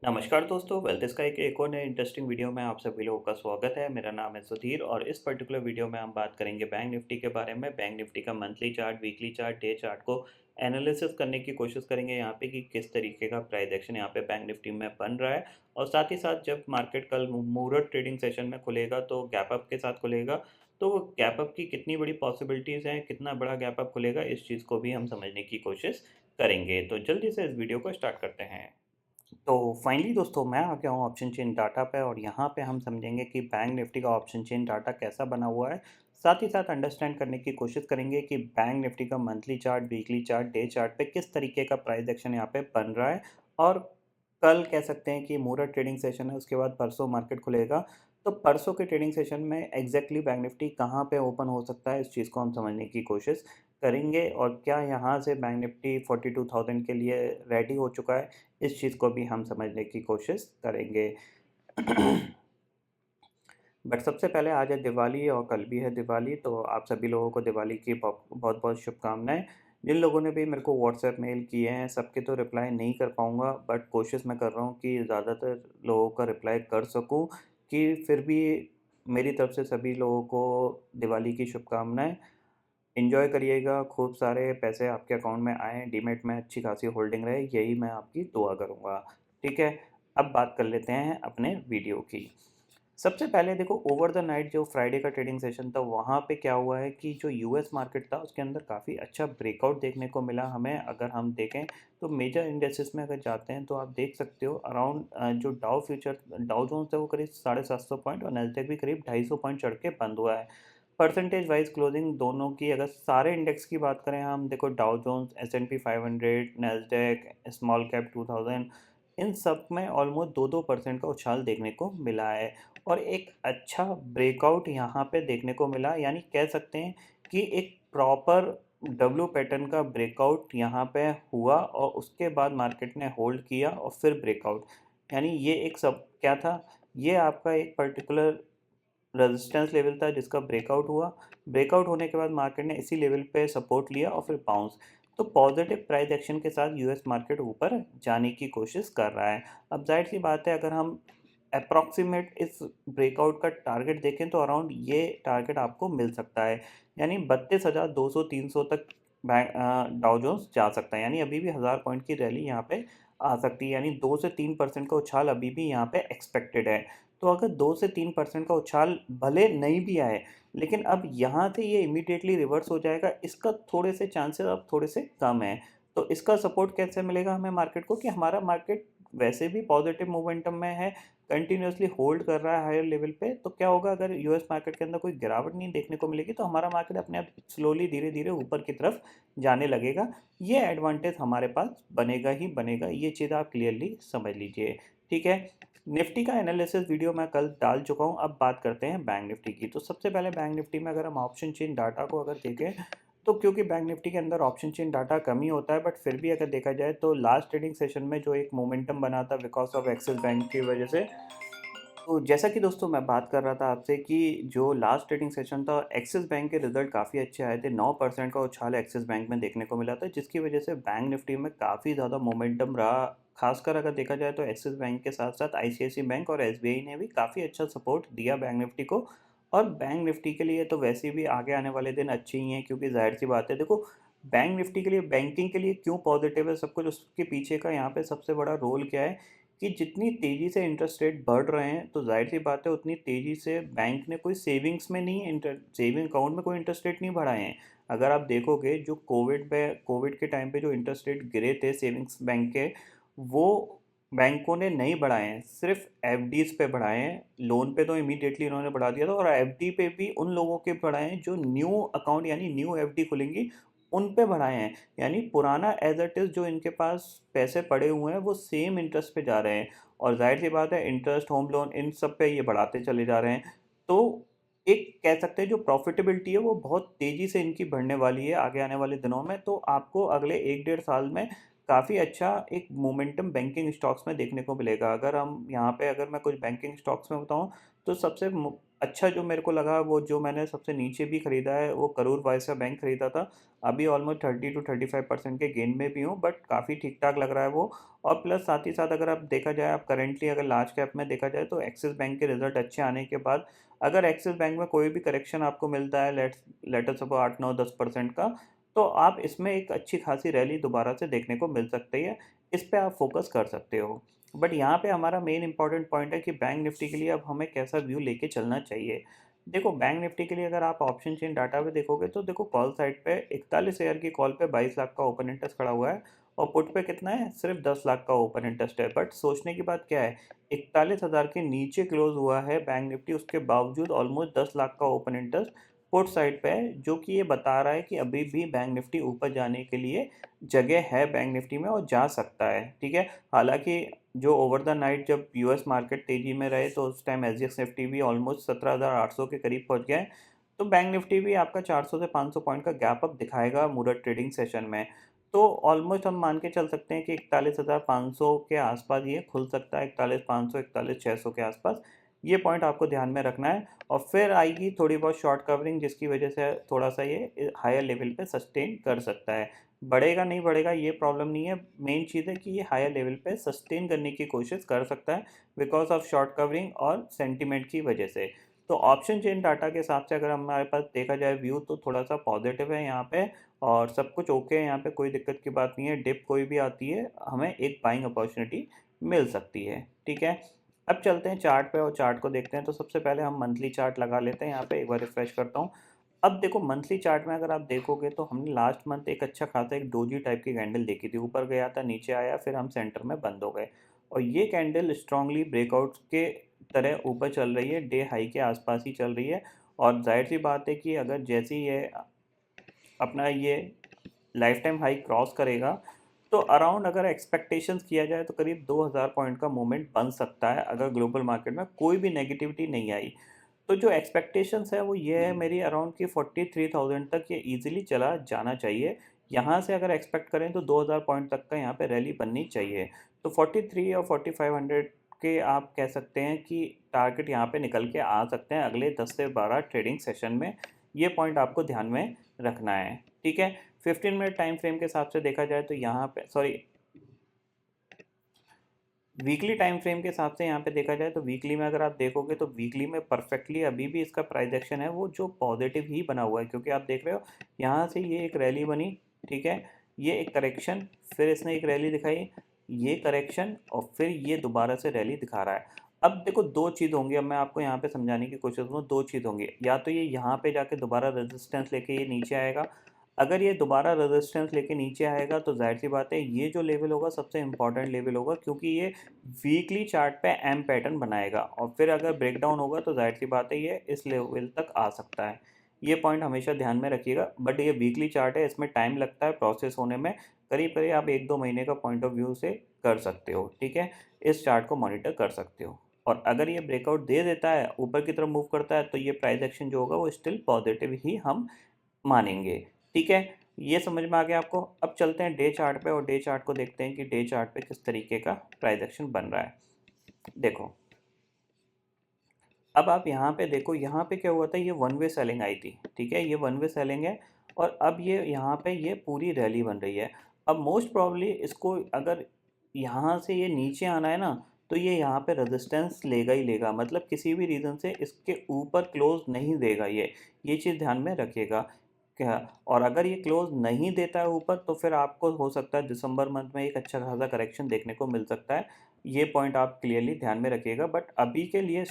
नमस्कार दोस्तों, wealth sky के एक और नए इंटरेस्टिंग वीडियो में आप सभी लोगों का स्वागत है। मेरा नाम है सुधीर और इस पर्टिकुलर वीडियो में हम बात करेंगे बैंक निफ्टी के बारे में। बैंक निफ्टी का monthly chart, weekly chart, day chart को एनालिसिस करने की कोशिश करेंगे यहाँ पे कि किस तरीके का प्राइस एक्शन यहाँ पे बैंक निफ्टी में बन रहा है। और साथ ही साथ जब मार्केट कल मुहूर्त ट्रेडिंग सेशन में खुलेगा तो गैप अप के साथ खुलेगा, तो गैप अप की कितनी बड़ी पॉसिबिलिटीज़ हैं, कितना बड़ा गैप अप खुलेगा, इस चीज़ को भी हम समझने की कोशिश करेंगे। तो जल्दी से इस वीडियो को स्टार्ट करते हैं। तो फाइनली दोस्तों, मैं आ गया हूँ ऑप्शन चेन डाटा पे और यहाँ पे हम समझेंगे कि बैंक निफ्टी का ऑप्शन चेन डाटा कैसा बना हुआ है। साथ ही साथ अंडरस्टैंड करने की कोशिश करेंगे कि बैंक निफ्टी का monthly chart, weekly chart, day chart पे किस तरीके का प्राइस एक्शन यहाँ पे बन रहा है। और कल कह सकते हैं कि मुहूर्त ट्रेडिंग सेशन है, उसके बाद परसों मार्केट खुलेगा। तो परसों के ट्रेडिंग सेशन में एग्जैक्टली बैंक निफ्टी कहाँ पे ओपन हो सकता है, इस चीज़ को हम समझने की कोशिश करेंगे। और क्या यहाँ से बैंक निफ्टी 42,000 के लिए रेडी हो चुका है, इस चीज़ को भी हम समझने की कोशिश करेंगे। बट सबसे पहले आज है दिवाली और कल भी है दिवाली, तो आप सभी लोगों को दिवाली की बहुत बहुत शुभकामनाएं। जिन लोगों ने भी मेरे को व्हाट्सएप मेल किए हैं, सबके तो रिप्लाई नहीं कर पाऊँगा, बट कोशिश मैं कर रहा हूँ कि ज़्यादातर लोगों का रिप्लाई कर सकूँ। कि फिर भी मेरी तरफ से सभी लोगों को दिवाली की शुभकामनाएं। एन्जॉय करिएगा, खूब सारे पैसे आपके अकाउंट में आएँ, डीमैट में अच्छी खासी होल्डिंग रहे, यही मैं आपकी दुआ करूँगा। ठीक है? अब बात कर लेते हैं अपने वीडियो की। सबसे पहले देखो, ओवर द नाइट जो फ्राइडे का ट्रेडिंग सेशन था, वहाँ पे क्या हुआ है कि जो यूएस मार्केट था उसके अंदर काफ़ी अच्छा ब्रेकआउट देखने को मिला हमें। अगर हम देखें तो मेजर इंडेक्सेस में अगर जाते हैं तो आप देख सकते हो अराउंड जो डाउ जोन्स है वो करीब 750 पॉइंट और नैस्डैक भी करीब 250 पॉइंट चढ़ के बंद हुआ है। परसेंटेज वाइज क्लोजिंग दोनों की अगर सारे इंडेक्स की बात करें हम, देखो Dow Jones, S and P 500, Nasdaq, small cap 2000, इन सब में ऑलमोस्ट 2-2% का उछाल देखने को मिला है। और एक अच्छा ब्रेकआउट यहाँ पे देखने को मिला, यानी कह सकते हैं कि एक प्रॉपर डब्ल्यू पैटर्न का ब्रेकआउट यहाँ पे हुआ और उसके बाद मार्केट ने होल्ड किया और फिर ब्रेकआउट। यानी ये एक सब क्या था, ये आपका एक पर्टिकुलर रेजिस्टेंस लेवल था जिसका ब्रेकआउट हुआ। ब्रेकआउट होने के बाद मार्केट ने इसी लेवल पे सपोर्ट लिया और फिर बाउंस। तो पॉजिटिव प्राइस एक्शन के साथ यूएस मार्केट ऊपर जाने की कोशिश कर रहा है। अब जाहिर सी बात है, अगर हम अप्रॉक्सीमेट इस ब्रेकआउट का टारगेट देखें तो अराउंड ये टारगेट आपको मिल सकता है, यानी 32,200-300 तक डाउ जोन्स जा सकता है। यानी अभी भी 1000 पॉइंट की रैली यहाँ पे आ सकती है, यानी 2 से 3% का उछाल अभी भी यहाँ पे एक्सपेक्टेड है। तो अगर 2 से 3% का उछाल भले नहीं भी आए, लेकिन अब यहाँ से ये इमीडिएटली रिवर्स हो जाएगा, इसका थोड़े से चांसेस अब थोड़े से कम है। तो इसका सपोर्ट कैसे मिलेगा हमें मार्केट को, कि हमारा मार्केट वैसे भी पॉजिटिव मोमेंटम में है, कंटिन्यूअसली होल्ड कर रहा है हायर लेवल पे। तो क्या होगा, अगर यूएस मार्केट के अंदर कोई गिरावट नहीं देखने को मिलेगी तो हमारा मार्केट अपने आप स्लोली धीरे धीरे ऊपर की तरफ जाने लगेगा। ये एडवांटेज हमारे पास बनेगा ही बनेगा, ये चीज़ आप क्लियरली समझ लीजिए। ठीक है? निफ्टी का एनालिसिस वीडियो मैं कल डाल चुका हूँ। अब बात करते हैं बैंक निफ्टी की। तो सबसे पहले बैंक निफ्टी में अगर हम ऑप्शन चेन डाटा को अगर देखें, तो क्योंकि बैंक निफ्टी के अंदर ऑप्शन चेन डाटा कम ही होता है, बट फिर भी अगर देखा जाए तो लास्ट ट्रेडिंग सेशन में जो एक मोमेंटम बना था बिकॉज ऑफ एक्सिस बैंक की वजह से। तो जैसा कि दोस्तों मैं बात कर रहा था आपसे कि जो लास्ट ट्रेडिंग सेशन था, एक्सिस बैंक के रिजल्ट काफ़ी अच्छे आए थे। 9% का उछाल एक्सिस बैंक में देखने को मिला था, जिसकी वजह से बैंक निफ्टी में काफ़ी ज़्यादा मोमेंटम रहा। खासकर अगर देखा जाए तो एक्सिस बैंक के साथ साथ आईसीआईसी बैंक और एसबीआई ने भी काफ़ी अच्छा सपोर्ट दिया बैंक निफ्टी को। और बैंक निफ्टी के लिए तो वैसे भी आगे आने वाले दिन अच्छे ही हैं, क्योंकि जाहिर सी बात है, देखो बैंक निफ्टी के लिए, बैंकिंग के लिए क्यों पॉजिटिव है सब कुछ, उसके पीछे का यहाँ पे सबसे बड़ा रोल क्या है कि जितनी तेज़ी से इंटरेस्ट रेट बढ़ रहे हैं, तो ज़ाहिर-सी बात है उतनी तेज़ी से बैंक ने कोई सेविंग्स में नहीं, इंटर सेविंग अकाउंट में कोई इंटरेस्ट रेट नहीं बढ़ाए हैं। अगर आप देखोगे, जो कोविड के टाइम पे जो इंटरेस्ट रेट गिरे थे सेविंग्स बैंक के, वो बैंकों ने नहीं बढ़ाए हैं, सिर्फ़ एफडीज़ पे बढ़ाए हैं। लोन पे तो इमीडिएटली उन्होंने बढ़ा दिया था, और एफडी पे भी उन लोगों के बढ़ाए हैं जो न्यू अकाउंट यानी न्यू एफडी खुलेंगी, उन पे बढ़ाए हैं। यानी पुराना एज़ इट इज़ जो इनके पास पैसे पड़े हुए हैं वो सेम इंटरेस्ट पे जा रहे हैं, और ज़ाहिर-सी बात है इंटरेस्ट, होम लोन, इन सब पे ये बढ़ाते चले जा रहे हैं। तो एक कह सकते हैं जो प्रॉफ़िटेबिलिटी है वो बहुत तेज़ी से इनकी बढ़ने वाली है आगे आने वाले दिनों में। तो आपको अगले 1 डेढ़ साल में काफ़ी अच्छा एक मोमेंटम बैंकिंग स्टॉक्स में देखने को मिलेगा। अगर हम यहाँ पे अगर मैं कुछ बैंकिंग स्टॉक्स में बताऊँ, तो सबसे अच्छा जो मेरे को लगा, वो जो मैंने सबसे नीचे भी खरीदा है, वो करूर वैश्य बैंक खरीदा था। अभी ऑलमोस्ट 30 टू 35% के गेन में भी हूँ, बट काफ़ी ठीक-ठाक लग रहा है वो। और प्लस साथ ही साथ अगर आप देखा जाए, आप करंटली अगर लार्ज कैप में देखा जाए, तो एक्सिस बैंक के रिज़ल्ट अच्छे आने के बाद अगर एक्सिस बैंक में कोई भी करेक्शन आपको मिलता है, लेट अस सपोज़ 8, 9, 10% का, तो आप इसमें एक अच्छी खासी रैली दोबारा से देखने को मिल सकती है। इस पे आप फ़ोकस कर सकते हो। बट यहाँ पे हमारा मेन इम्पोर्टेंट पॉइंट है कि बैंक निफ्टी के लिए अब हमें कैसा व्यू लेके चलना चाहिए। देखो, बैंक निफ्टी के लिए अगर आप ऑप्शन चेन डाटा पे देखोगे, तो देखो कॉल साइड पे 41,000 की कॉल पे 22 लाख का ओपन इंटरेस्ट खड़ा हुआ है, और पुट पे कितना है, सिर्फ 10 लाख का ओपन इंटरेस्ट है। बट सोचने की बात क्या है, 41,000 के नीचे क्लोज हुआ है बैंक निफ्टी, उसके बावजूद ऑलमोस्ट 10 लाख का ओपन इंटरेस्ट पुट साइड पे है, जो कि ये बता रहा है कि अभी भी बैंक निफ्टी ऊपर जाने के लिए जगह है बैंक निफ्टी में, और जा सकता है। ठीक है, हालांकि जो ओवर द नाइट जब यूएस मार्केट तेजी में रहे, तो उस टाइम एसजीएक्स निफ्टी भी ऑलमोस्ट 17,800 के करीब पहुंच गया है। तो बैंक निफ्टी भी आपका 400 से 500 पॉइंट का गैप अप दिखाएगा मुरत ट्रेडिंग सेशन में। तो ऑलमोस्ट हम मान के चल सकते हैं कि 41,500 के आसपास ये खुल सकता है, 41,500, 41,600 के आसपास। ये पॉइंट आपको ध्यान में रखना है। और फिर आएगी थोड़ी बहुत शॉर्ट कवरिंग, जिसकी वजह से थोड़ा सा ये हायर लेवल पे सस्टेन कर सकता है। बढ़ेगा नहीं बढ़ेगा ये प्रॉब्लम नहीं है, मेन चीज़ है कि ये हायर लेवल पे सस्टेन करने की कोशिश कर सकता है, बिकॉज ऑफ शॉर्ट कवरिंग और सेंटीमेंट की वजह से। तो ऑप्शन चेन डाटा के हिसाब से अगर हमारे पास देखा जाए व्यू, तो थोड़ा सा पॉजिटिव है यहाँ पे, और सब कुछ ओके है यहाँ पे, कोई दिक्कत की बात नहीं है। डिप कोई भी आती है, हमें एक बाइंग अपॉर्चुनिटी मिल सकती है। ठीक है, अब चलते हैं चार्ट पे और चार्ट को देखते हैं। तो सबसे पहले हम मंथली चार्ट लगा लेते हैं। यहाँ पे एक बार रिफ्रेश करता हूँ। अब देखो, मंथली चार्ट में अगर आप देखोगे, तो हमने लास्ट मंथ एक अच्छा खासा एक डोजी टाइप की कैंडल देखी थी। ऊपर गया था, नीचे आया, फिर हम सेंटर में बंद हो गए, और ये कैंडल स्ट्रांगली ब्रेकआउट के तरह ऊपर चल रही है, डे हाई के आसपास ही चल रही है। और जाहिर सी बात है कि अगर जैसे ही ये अपना ये लाइफ टाइम हाई क्रॉस करेगा, तो अराउंड अगर एक्सपेक्टेशंस किया जाए, तो करीब 2000 पॉइंट का मूवमेंट बन सकता है, अगर ग्लोबल मार्केट में कोई भी नेगेटिविटी नहीं आई। तो जो एक्सपेक्टेशंस है वो ये है मेरी, अराउंड की 43,000 तक ये इजीली चला जाना चाहिए। यहाँ से अगर एक्सपेक्ट करें, तो 2000 पॉइंट तक का यहाँ पे रैली बननी चाहिए। तो 43 और 4500 के आप कह सकते हैं कि टारगेट यहाँ पे निकल के आ सकते हैं अगले 10 से 12 ट्रेडिंग सेशन में। ये पॉइंट आपको ध्यान में रखना है। ठीक है, 15 मिनट टाइम फ्रेम के हिसाब से देखा जाए, तो यहाँ पे वीकली टाइम फ्रेम के हिसाब से यहाँ पे देखा जाए, तो वीकली में अगर आप देखोगे, तो वीकली में परफेक्टली अभी भी इसका प्राइस एक्शन है वो जो पॉजिटिव ही बना हुआ है, क्योंकि आप देख रहे हो यहाँ से ये एक रैली बनी। ठीक है, ये एक करेक्शन, फिर इसने एक रैली दिखाई, ये करेक्शन, और फिर ये दोबारा से रैली दिखा रहा है। अब देखो, दो चीज़ होंगी, अब मैं आपको यहाँ पे समझाने की कोशिश करूँ। दो चीज़ होंगी, या तो ये यहाँ पे जाके दोबारा रेजिस्टेंस लेके ये नीचे आएगा। अगर ये दोबारा रेजिस्टेंस लेके नीचे आएगा, तो जाहिर सी बात है ये जो लेवल होगा सबसे इंपॉर्टेंट लेवल होगा, क्योंकि ये वीकली चार्ट पे एम पैटर्न बनाएगा, और फिर अगर ब्रेकडाउन होगा, तो जाहिर सी बात है ये इस लेवल तक आ सकता है। ये पॉइंट हमेशा ध्यान में रखिएगा। बट ये वीकली चार्ट है, इसमें टाइम लगता है प्रोसेस होने में, करीब करीब आप 1-2 महीने का पॉइंट ऑफ व्यू से कर सकते हो। ठीक है, इस चार्ट को मॉनिटर कर सकते हो। और अगर ये ब्रेकआउट दे देता है, ऊपर की तरफ मूव करता है, तो ये प्राइस एक्शन जो होगा वो स्टिल पॉजिटिव ही हम मानेंगे। ठीक है, ये समझ में आ गया आपको। अब चलते हैं डे चार्ट पे, और डे चार्ट को देखते हैं कि डे चार्ट पे किस तरीके का प्राइस एक्शन बन रहा है। देखो, अब आप यहाँ पे देखो, यहाँ पे क्या हुआ था, ये वन वे सेलिंग आई थी। ठीक है, ये वन वे सेलिंग है, और अब ये यहाँ पे ये पूरी रैली बन रही है। अब मोस्ट प्रॉब्ली इसको अगर यहाँ से ये नीचे आना है ना, तो ये यहाँ पे रेजिस्टेंस लेगा ही लेगा, मतलब किसी भी रीज़न से इसके ऊपर क्लोज नहीं देगा ये चीज़ ध्यान में रखिएगा क्या। और अगर ये क्लोज नहीं देता है ऊपर, तो फिर आपको हो सकता है दिसंबर मंथ में एक अच्छा खासा करेक्शन देखने को मिल सकता है। ये पॉइंट आप क्लियरली ध्यान में रखिएगा। बट अभी के लिए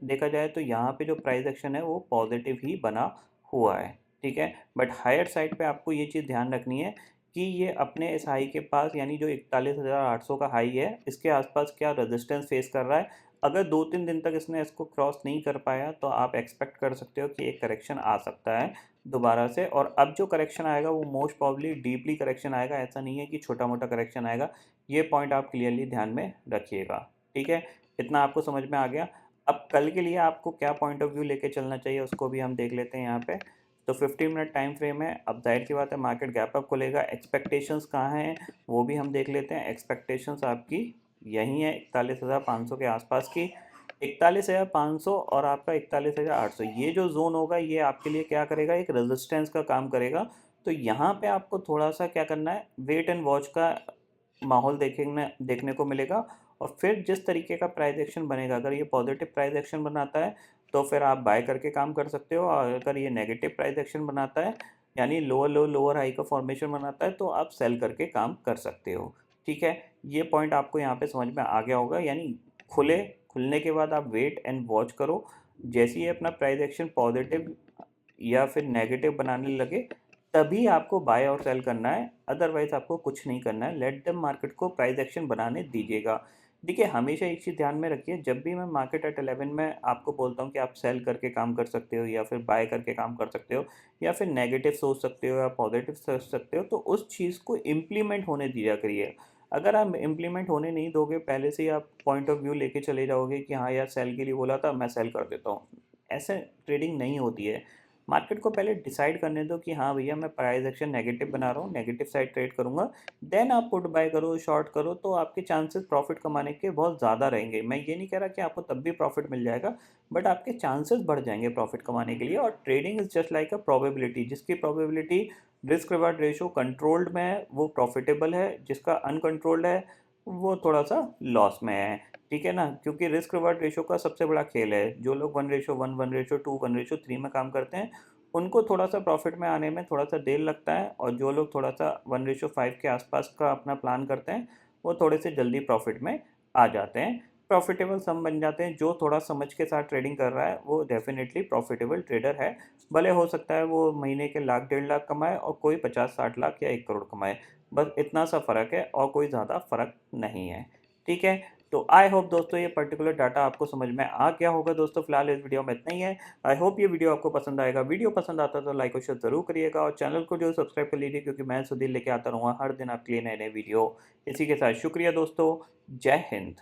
देखा जाए, तो यहाँ पे जो प्राइस एक्शन है वो पॉजिटिव ही बना हुआ है। ठीक है, बट हायर साइड पे आपको ये चीज़ ध्यान रखनी है कि ये अपने इस हाई के पास, यानी जो 41,800 का हाई है, इसके आसपास क्या रेजिस्टेंस फेस कर रहा है। अगर 2-3 दिन तक इसने इसको क्रॉस नहीं कर पाया, तो आप एक्सपेक्ट कर सकते हो कि एक करेक्शन आ सकता है दोबारा से। और अब जो करेक्शन आएगा वो मोस्ट प्रॉब्ली डीपली करेक्शन आएगा, ऐसा नहीं है कि छोटा मोटा करेक्शन आएगा। ये पॉइंट आप क्लियरली ध्यान में रखिएगा। ठीक है, इतना आपको समझ में आ गया। अब कल के लिए आपको क्या पॉइंट ऑफ व्यू लेके चलना चाहिए, उसको भी हम देख लेते हैं यहाँ पे। तो 15 मिनट टाइम फ्रेम है। अब ज़ाहिर-सी बात है मार्केट गैप अप खुलेगा, एक्सपेक्टेशंस कहाँ हैं वो भी हम देख लेते हैं। एक्सपेक्टेशंस आपकी यहीं है 41,500 के आसपास की, 41,500 और आपका 41,800, ये जो ज़ोन होगा ये आपके लिए क्या करेगा, एक रेजिस्टेंस का काम करेगा। तो यहाँ पे आपको थोड़ा-सा क्या करना है, वेट एंड वॉच का माहौल देखने को मिलेगा। और फिर जिस तरीके का प्राइस एक्शन बनेगा, अगर ये पॉजिटिव प्राइस एक्शन बनाता है तो फिर आप बाय करके काम कर सकते हो, और अगर ये नेगेटिव प्राइस एक्शन बनाता है यानी लोअर लो लोअर हाई का फॉर्मेशन बनाता है तो आप सेल करके काम कर सकते हो। ठीक है, ये पॉइंट आपको यहाँ पे समझ में आ गया होगा। यानी खुलने के बाद आप वेट एंड वॉच करो, जैसे ही अपना प्राइस एक्शन पॉजिटिव या फिर नेगेटिव बनाने लगे तभी आपको बाय और सेल करना है, अदरवाइज़ आपको कुछ नहीं करना है। लेट द मार्केट को प्राइस एक्शन बनाने दीजिएगा। देखिए, हमेशा एक चीज़ ध्यान में रखिए, जब भी मैं मार्केट एट 11 में आपको बोलता हूँ कि आप सेल करके काम कर सकते हो या फिर बाय करके काम कर सकते हो या फिर नेगेटिव सोच सकते हो या पॉजिटिव सोच सकते हो, तो उस चीज़ को इम्प्लीमेंट होने दिया करिए। अगर आप इम्प्लीमेंट होने नहीं दोगे, पहले से ही आप पॉइंट ऑफ व्यू लेके चले जाओगे कि हाँ यार, सेल के लिए बोला था, मैं सेल कर देता हूँ। ऐसे ट्रेडिंग नहीं होती है। मार्केट को पहले डिसाइड करने दो कि हाँ भैया, मैं प्राइस एक्शन नेगेटिव बना रहा हूँ, नेगेटिव साइड ट्रेड करूँगा, देन आप पुट बाय करो, शॉर्ट करो, तो आपके चांसेस प्रॉफिट कमाने के बहुत ज़्यादा रहेंगे। मैं ये नहीं कह रहा कि आपको तब भी प्रॉफिट मिल जाएगा, बट आपके चांसेस बढ़ जाएंगे प्रॉफिट कमाने के लिए। और trading is just like a probability, जिसकी probability risk reward ratio controlled में है वो प्रॉफिटेबल है, जिसका अनकंट्रोल्ड है वो थोड़ा सा लॉस में है। ठीक है ना, क्योंकि रिस्क रिवार्ड रेशो का सबसे बड़ा खेल है। जो लोग 1:1, 1:2, 1:3 में काम करते हैं उनको थोड़ा सा प्रॉफिट में आने में थोड़ा सा देर लगता है, और जो लोग थोड़ा सा 1:5 के आसपास का अपना प्लान करते हैं वो थोड़े से जल्दी प्रॉफिट में आ जाते हैं, प्रॉफिटेबल सम बन जाते हैं। जो थोड़ा समझ के साथ ट्रेडिंग कर रहा है वो डेफिनेटली प्रॉफिटेबल ट्रेडर है। भले हो सकता है वो महीने के लाख 1.5 लाख कमाए और कोई 50-60 लाख या 1 करोड़ कमाए, बस इतना सा फ़र्क है और कोई ज़्यादा फ़र्क नहीं है। ठीक है, तो आई होप दोस्तों ये पर्टिकुलर डाटा आपको समझ में आ गया होगा। दोस्तों फिलहाल इस वीडियो में इतना ही है। आई होप ये वीडियो आपको पसंद आएगा। वीडियो पसंद आता है तो लाइक और शेयर ज़रूर करिएगा, और चैनल को जो सब्सक्राइब कर लीजिए, क्योंकि मैं सुधीर लेके आता रहूँगा हर दिन आपके लिए नए नए वीडियो। इसी के साथ शुक्रिया दोस्तों, जय हिंद।